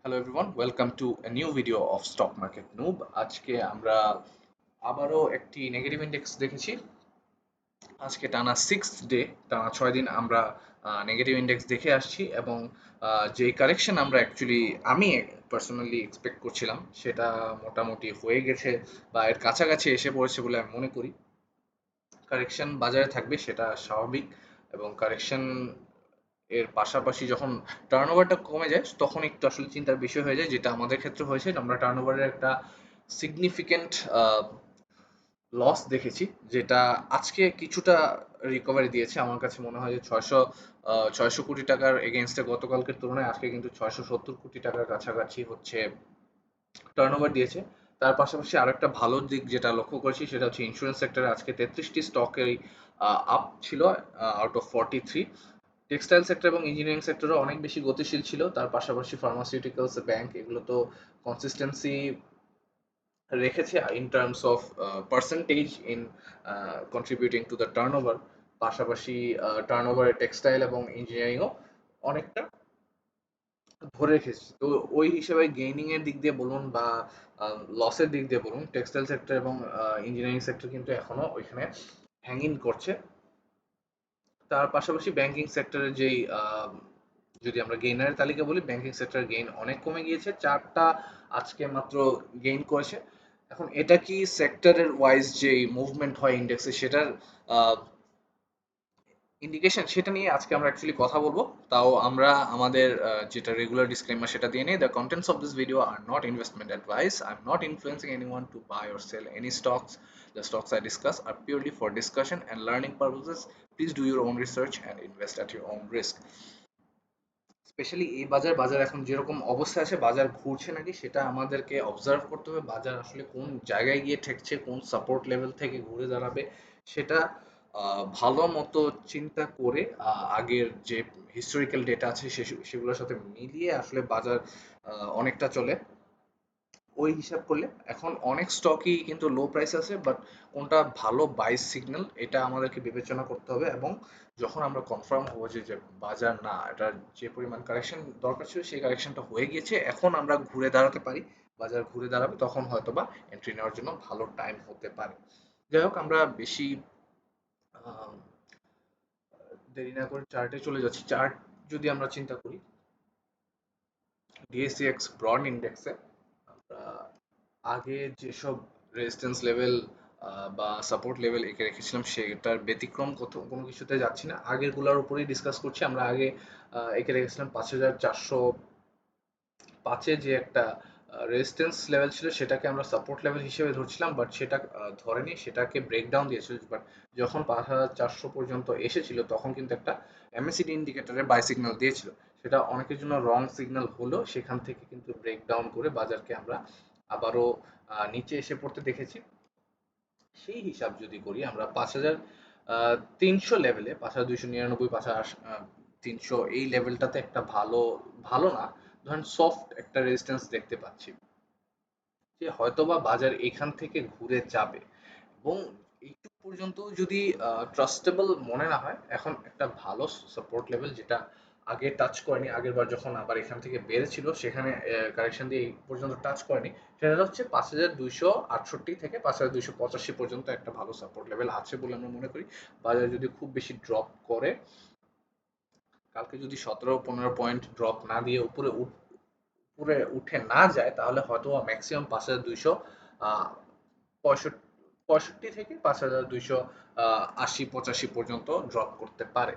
Hello everyone, welcome to a new video of Stock Market Noob. আজকে আমরা আবারও একটি নেগেটিভ ইন্ডেক্স দেখেছি। আজকে টানা 6th ডে, টানা 6 দিন আমরা নেগেটিভ ইন্ডেক্স দেখে আসছি এবং যে কারেকশন আমরা আমি পার্সোনালি এক্সপেক্ট করছিলাম সেটা মোটামুটি হয়ে গেছে বা এর কাছাকাছি এসে পড়েছে বলে আমি মনে করি। কারেকশন বাজারে থাকবে সেটা স্বাভাবিক এবং কারেকশন এর পাশাপাশি যখন টার্নওভারটা কমে যায় তখন একটু আসলে চিন্তার বিষয় হয়ে যায়, যেটা আমাদের ক্ষেত্রে হয়েছে। আমরা টার্নওভারের একটা সিগনিফিক্যান্ট লস দেখেছি, যেটা আজকে কিছুটা রিকভারি দিয়েছে। আমার কাছে মনে হয় যে 600 কোটি টাকার এগেনস্টে গতকালকের তুলনায় আজকে কিন্তু 670 কোটি টাকার কাছাকাছি হচ্ছে টার্নওভার দিয়েছে। তার পাশাপাশি আরো একটা ভালো দিক যেটা লক্ষ্য করেছি সেটা হচ্ছে ইন্স্যুরেন্স সেক্টরে আজকে 33টি স্টকের আপ ছিল আউট অফ 43। টেক্সটাইল সেক্টর এবং ইঞ্জিনিয়ারিং সেক্টরও অনেক বেশি গতিশীল ছিল। তার পাশাপাশি ফার্মাসিউটিক্যালস, ব্যাংক এগুলো তো কনসিস্টেন্সি রেখেছে in terms of percentage in contributing to the turnover. পাশাপাশি টার্নওভারে টেক্সটাইল এবং ইঞ্জিনিয়ারিংও অনেকটা ধরে রেখেছে। তো ওই হিসেবে গেইনিং এর দিক দিয়ে বলুন বা লসের দিক দিয়ে বলুন, টেক্সটাইল সেক্টর এবং ইঞ্জিনিয়ারিং সেক্টর কিন্তু এখনো ওইখানে হ্যাঙ্গিং করছে। তার পাশাপাশি ব্যাংকিং সেক্টরের যেই যদি আমরা গেইনারের তালিকা বলি, ব্যাংকিং সেক্টরের গেইন অনেক কমে গিয়েছে, 4টা আজকে মাত্র গেইন করেছে। এখন এটা কি সেক্টরের ওয়াইজ যে মুভমেন্ট হয় ইন্ডেক্সে সেটার ইন্ডিকেশন, সেটা নিয়ে আজকে আমরা অ্যাকচুয়ালি কথা বলবো। তাও আমরা আমাদের যেটা রেগুলার ডিসক্লেমার সেটা দিয়ে নিই। The contents of this video are not investment advice. I am not influencing anyone to buy or sell any stocks. The stocks I discuss are purely for discussion and learning purposes. Please do your own research and invest at your own risk. Specially এই বাজার এখন যেরকম অবস্থায় আছে, বাজার ঘুরছে নাকি সেটা আমাদেরকে অবজার্ভ করতে হবে। বাজার আসলে কোন জায়গায় গিয়ে ঠেকছে, কোন সাপোর্ট লেভেল থেকে ঘুরে দাঁড়াবে সেটা ভালো মতো চিন্তা করে আগের যে হিস্টোরিক্যাল ডেটা আছে সেগুলোর সাথে মিলিয়ে আসলে বাজার অনেকটা চলে। ওই হিসাব করলে এখন অনেক স্টকই কিন্তু লো প্রাইস আছে, বাট কোনটা ভালো বাই সিগন্যাল এটা আমাদেরকে বিবেচনা করতে হবে। এবং যখন আমরা কনফার্ম হবো যে বাজার না, এটা যে পরিমাণ কারেকশন দরকার ছিল সেই কারেকশনটা হয়ে গিয়েছে, এখন আমরা ঘুরে দাঁড়াতে পারি, বাজার ঘুরে দাঁড়াবে, তখন হয়তো বা এন্ট্রি নেওয়ার জন্য ভালো টাইম হতে পারে। যাই হোক, আমরা বেশি আহ, দেরি না করে চার্টে চলে যাচ্ছি। চার্ট যদি আমরা চিন্তা করি, ডিএসসিএক্স ব্রড ইন্ডেক্সে আমরা আগে যেসব রেজিস্ট্যান্স লেভেল বা সাপোর্ট লেভেল এঁকে রেখেছিলাম সেটার ব্যতিক্রম কোনো কিছুতে যাচ্ছি না, আগের গুলার উপরেই ডিসকাস করছি। আমরা আগে এঁকে রেখেছিলাম 5,405-এ যে একটা রেজিস্ট্যান্স লেভেল ছিল সেটাকে আমরা সাপোর্ট লেভেল হিসেবে ধরছিলাম, বাট সেটা ধরেনি, সেটাকে ব্রেকডাউন দিয়েছিল। বাট যখন 5,400 পর্যন্ত এসেছিল তখন কিন্তু একটা এমএসিডি ইন্ডিকেটরে বাই সিগন্যাল দিয়েছিল। সেটা অনেকের জন্য রং সিগন্যাল হলো, সেখান থেকে কিন্তু ব্রেকডাউন করে বাজারকে আমরা আবারও নিচে এসে পড়তে দেখেছি। সেই হিসাব যদি করি আমরা 5,300 লেভেলে, 5,299, 5,300 এই লেভেলটাতে একটা ভালো ভালো না, ধরেন সফট একটা রেজিস্ট্যান্স দেখতে পাচ্ছি, যে হয়তোবা বাজার এখান থেকে ঘুরে যাবে। এবং এইটুকু পর্যন্ত যদি ট্রাস্টেবল মনে না হয়, এখন একটা ভালো সাপোর্ট লেভেল যেটা আগে টাচ করেনি, আগের বার যখন আবার এখান থেকে বেড়েছিল সেখানে কারেকশন দিয়ে এই পর্যন্ত টাচ করেনি, সেটা হচ্ছে 5,268 থেকে 5,285 পর্যন্ত একটা ভালো সাপোর্ট লেভেল আছে বলে আমরা মনে করি। বাজার যদি খুব বেশি ড্রপ করে, কালকে যদি 17-15 পয়েন্ট ড্রপ না দিয়ে উপরে উঠে না যায়, তাহলে হয়তো ম্যাক্সিমাম 5,265 65 থেকে 5,280-85 পর্যন্ত ড্রপ করতে পারে।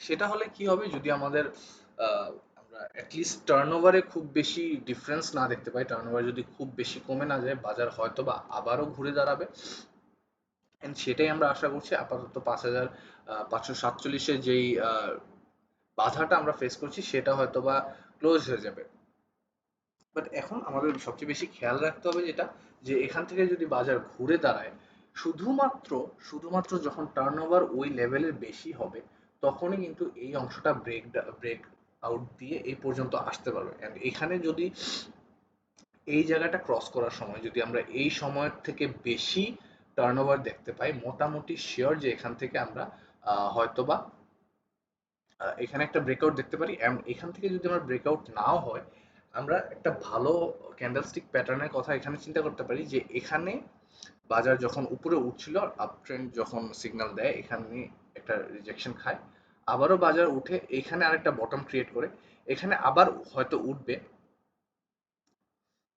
সেটা হলে কি হবে, যদি আমাদের আমরা অ্যাটলিস্ট টার্নওভারে খুব বেশি ডিফারেন্স না দেখতে পাই, টার্নওভার যদি খুব বেশি কমে না যায়, বাজার হয়তো বা আবারও ঘুরে দাঁড়াবে। এন্ড সেটাই আমরা আশা করছি। আপাতত 5,547-এর যেই বাধাটা আমরা ফেস করছি সেটা হয়তো বা ক্লোজ হয়ে যাবে। বাট এখন আমাদের সবচেয়ে বেশি খেয়াল রাখতে হবে যেটা, যে এখান থেকে যদি বাজার ঘুরে দাঁড়ায়, শুধুমাত্র শুধুমাত্র যখন টার্নওভার ওই লেভেলের বেশি হবে, তখনই কিন্তু এই অংশটা ব্রেক আউট দিয়ে এই পর্যন্ত আসতে পারবে। অ্যান্ড এখানে যদি এই জায়গাটা ক্রস করার সময় যদি আমরা এই সময়ের থেকে বেশি টার্নওভার দেখতে পাই, মোটামুটি শিওর যে এখান থেকে আমরা হয়তোবা এখানে একটা ব্রেকআউট দেখতে পারি, এবং এখান থেকে যদি আমরা ব্রেকআউট নাও হয়, আমরা একটা ভালো ক্যান্ডেলস্টিক প্যাটার্নের কথা এখানে চিন্তা করতে পারি, যে এখানে বাজার যখন উপরে উঠছিল, আপ ট্রেন্ড যখন সিগন্যাল দেয়, এখানে একটা রিজেকশন খায়, আবারও বাজার উঠে এখানে আরেকটা বটম ক্রিয়েট করে, এখানে আবার হয়তো উঠবে,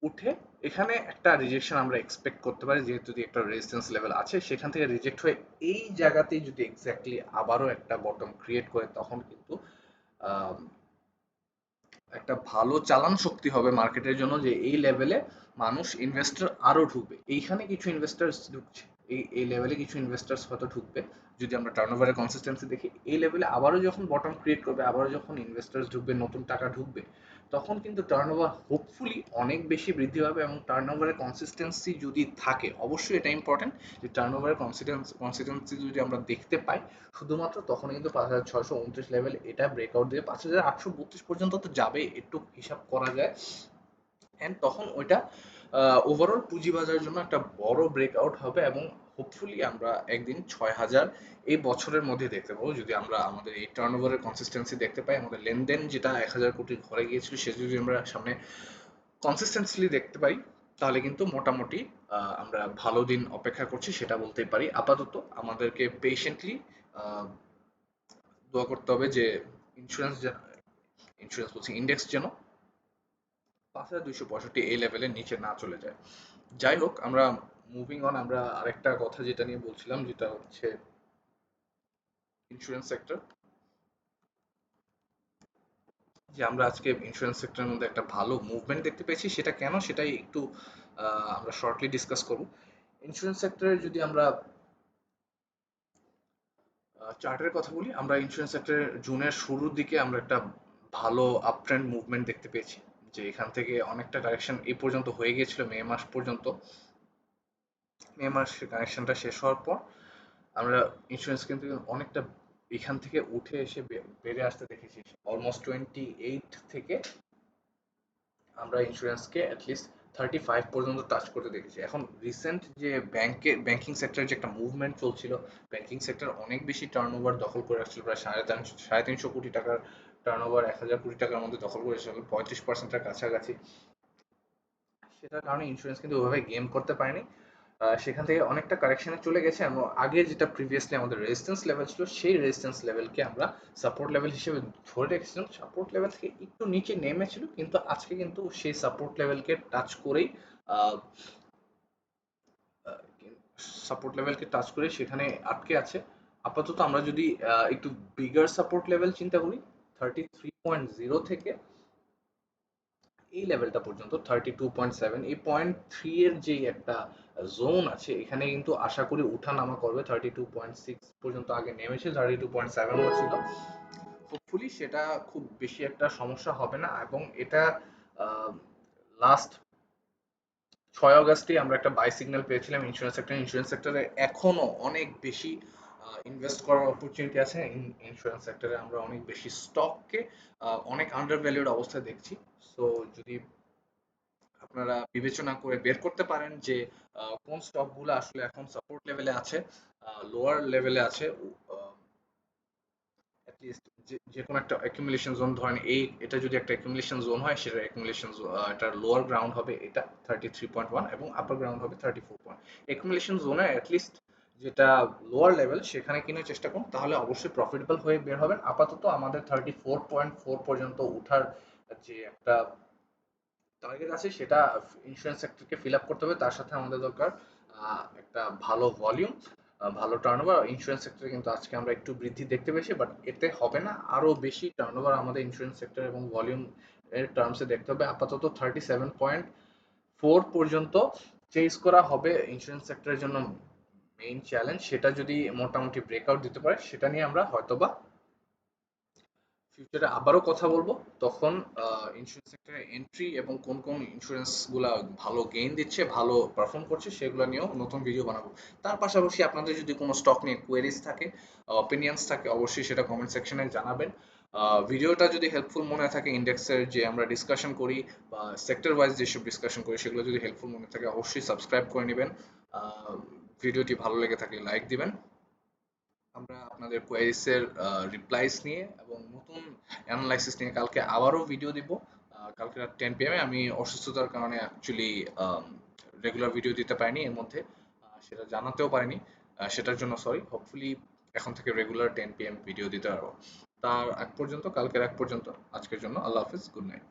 উঠে এখানে একটা রিজেকশন আমরা এক্সপেক্ট করতে পারি, যেহেতু যদি একটা রেজিস্ট্যান্স লেভেল আছে, সেখান থেকে রিজেক্ট হয়ে এই জায়গাতেই যদি এক্স্যাক্টলি আবারও একটা বটম ক্রিয়েট করে, তখন কিন্তু আহ, একটা ভালো চালান শক্তি হবে মার্কেটের জন্য, যে এই লেভেলে মানুষ ইনভেস্টর আরো ঢুকবে, এইখানে কিছু ইনভেস্টার্স ঢুকছে, এই লেভেলে কিছু ইনভেস্টার্স হয়তো ঢুকবে, যদি আমরা টার্নওভারের কনসিস্টেন্সি দেখি, এই লেভেলে আবারও যখন বটম ক্রিয়েট করবে, আবারও যখন ইনভেস্টার্স ঢুকবে, নতুন টাকা ঢুকবে, তখন কিন্তু টার্নওভার হোপফুলি অনেক বেশি বৃদ্ধি পাবে, এবং টার্নওভারের কনসিস্টেন্সি যদি থাকে, অবশ্যই এটা ইম্পর্টেন্ট, যে টার্নওভারের কনসিস্টেন্সি যদি আমরা দেখতে পাই, শুধুমাত্র তখন কিন্তু 5,629 লেভেল এটা ব্রেকআউট দিয়ে 5,832 পর্যন্ত তো যাবে, একটু হিসাব করা যায়, এন্ড তখন ওইটা ওভারঅল পুঁজিবাজারের জন্য একটা বড় ব্রেকআউট হবে, এবং হোপফুলি আমরা একদিন 6,000 এই বছরের মধ্যে দেখতে পাবো, যদি আমরা আমাদের এই টার্নওভারের কনসিস্টেন্সি দেখতে পাই, আমাদের লেনদেন যেটা 1,000 কোটির ঘরে গিয়েছিল, সেটা যদি আমরা সামনে কনসিস্টেন্সলি দেখতে পাই, তাহলে কিন্তু মোটামুটি আমরা ভালো দিন অপেক্ষা করছি, সেটা বলতেই পারি। আপাতত আমাদেরকে পেশেন্টলি দোয়া করতে হবে যে ইন্স্যুরেন্স ইন্স্যুরেন্স বলছি, ইন্ডেক্স যেন 5,265 এই লেভেলের নিচে না চলে যায়। যাই হোক, আমরা মুভিং অন, আমরা আরেকটা কথা যেটা নিয়ে বলছিলাম, যেটা হচ্ছে ইন্স্যুরেন্স সেক্টর, যে আমরা আজকে ইন্স্যুরেন্স সেক্টরের মধ্যে একটা ভালো মুভমেন্ট দেখতে পেয়েছি, সেটা কেন, সেটাই একটু আমরা শর্টলি ডিসকাস করব। ইন্স্যুরেন্স সেক্টরে যদি আমরা চার্টের কথা বলি, আমরা ইন্স্যুরেন্স সেক্টরের জুনের শুরুর দিকে আমরা একটা ভালো আপ ট্রেন্ড মুভমেন্ট দেখতে পেয়েছি, যে এখান থেকে অনেকটা কারেকশন এই পর্যন্ত হয়ে গিয়েছিল, মে মাস পর্যন্ত। মে মাসের কানেকশনটা শেষ হওয়ার পর আমরা ইন্স্যুরেন্স কিন্তু অনেকটা এখান থেকে উঠে এসে বেড়ে আসতে দেখেছি, অলমোস্ট 28 থেকে আমরা ইন্স্যুরেন্সকে অ্যাটলিস্ট 35 পর্যন্ত টাচ করতে দেখেছি। এখন রিসেন্ট যে ব্যাংকিং সেক্টরের যে একটা মুভমেন্ট চলছিল, ব্যাংকিং সেক্টর অনেক বেশি টার্নওভার দখল করে আসছিল, প্রায় 350 কোটি টাকার টার্নওভার 1,000 কোটি টাকার মধ্যে দখল করে এসেছিল, 35%-এর কাছাকাছি। সেটার কারণে ইন্স্যুরেন্স কিন্তু ওইভাবে গেম করতে পারেনি, সেখান থেকে অনেকটা কারেকশনে চলে গেছে, এবং আগে যেটা প্রিভিয়াসলি আমাদের রেজিস্ট্যান্স লেভেল ছিল, সেই রেজিস্ট্যান্স লেভেলকে আমরা সাপোর্ট লেভেল হিসেবে ধরে রেখেছিলাম, সাপোর্ট লেভেল থেকে একটু নিচে নেমেছিল, কিন্তু আজকে কিন্তু সেই সাপোর্ট লেভেলকে টাচ করেই সাপোর্ট লেভেলকে টাচ করে সেখানে আটকে আছে। আপাতত আমরা যদি একটু বিগার সাপোর্ট লেভেল চিন্তা করি, 33.0 থেকে এই লেভেলটা পর্যন্ত 32.7, এই 0.3 এর যে একটা জোন আছে, এখানে কিন্তু আশা করি উঠানামা করবে, 32.6 পর্যন্ত আগে নেমেছে, 32.7 ছিল, হোপফুলি সেটা খুব বেশি একটা সমস্যা হবে না, এবং এটা লাস্ট 6 আগস্টে আমরা একটা বাই সিগন্যাল পেয়েছিলাম ইন্স্যুরেন্স সেক্টরে এখনো অনেক বেশি ইনভেস্ট করার অপরচুনিটি আছে, ইন্স্যুরেন্স সেক্টরে আমরা অনেক বেশি স্টককে অনেক আন্ডার ভ্যালুড অবস্থায় দেখছি। সো যদি আপনারা বিবেচনা করে বের করতে পারেন যে কোন স্টকগুলো আসলে এখন সাপোর্ট লেভেলে আছে, লোয়ার লেভেলে আছে, অ্যাটলিস্ট যে কোনো একটা অ্যাকুমুলেশন জোন, ধরেন এটা যদি একটা অ্যাকুমুলেশন জোন হয়, সেটা অ্যাকুমুলেশন এটার লোয়ার গ্রাউন্ড হবে এটা 33.1, এবং আপার গ্রাউন্ড হবে 34 পয়েন্ট। অ্যাকুমুলেশন জোনে অ্যাটলিস্ট যেটা লোয়ার লেভেল, সেখানে কেনার চেষ্টা করুন, তাহলে অবশ্যই প্রফিটেবল হয়ে বের হবেন। আপাতত আমাদের 34.4 পর্যন্ত উঠার যে একটা টার্গেট আছে, সেটা ইন্স্যুরেন্স সেক্টরকে ফিল আপ করতে হবে, তার সাথে আমাদের দরকার একটা ভালো ভলিউম, ভালো টার্নওভার। ইন্স্যুরেন্স সেক্টরে কিন্তু আজকে আমরা একটু বৃদ্ধি দেখতে পেয়েছি, বাট এতে হবে না, আরো বেশি টার্নওভার আমাদের ইন্স্যুরেন্স সেক্টর এবং ভলিউম এর টার্মসে দেখতে হবে। আপাতত 37.4 পর্যন্ত চেজ করা হবে ইন্স্যুরেন্স সেক্টরের জন্য মেইন চ্যালেঞ্জ, সেটা যদি মোটামুটি ব্রেকআউট দিতে পারে, সেটা নিয়ে আমরা হয়তোবা ফিউচারে আবারও কথা বলবো, তখন ইন্স্যুরেন্স সেক্টরে এন্ট্রি এবং কোন কোন ইন্স্যুরেন্স গুলা ভালো গেইন দিচ্ছে, ভালো পারফর্ম করছে, সেগুলো নিয়েও নতুন ভিডিও বানাবো। তার পাশাপাশি আপনাদের যদি কোনো স্টক নিয়ে কোয়েরিজ থাকে, অপিনিয়ন্স থাকে, অবশ্যই সেটা কমেন্ট সেকশনে জানাবেন। ভিডিওটা যদি হেল্পফুল মনে থাকে, ইন্ডেক্সের যে আমরা ডিসকাশন করি বা সেক্টর ওয়াইজ যেসব ডিসকাশন করি, সেগুলো যদি হেল্পফুল মনে থাকে, অবশ্যই সাবস্ক্রাইব করে নেবেন। ভিডিওটি ভালো লেগে থাকলে লাইক দিবেন। আমরা আপনাদের কোয়েরিজ এর রিপ্লাইস নিয়ে এবং নতুন অ্যানালাইসিস নিয়ে কালকে আবারও ভিডিও দিব। কালকে রাত 10 PM আমি অসুস্থতার কারণে অ্যাকচুয়ালি রেগুলার ভিডিও দিতে পারিনি এর মধ্যে, সেটা জানাতেও পারিনি। সেটার জন্য সরি। হোপফুলি এখন থেকে রেগুলার 10 PM ভিডিও দিতে পারবো। তার আগ পর্যন্ত, কালকের আগ পর্যন্ত আজকের জন্য আল্লাহ হাফেজ, গুড নাইট।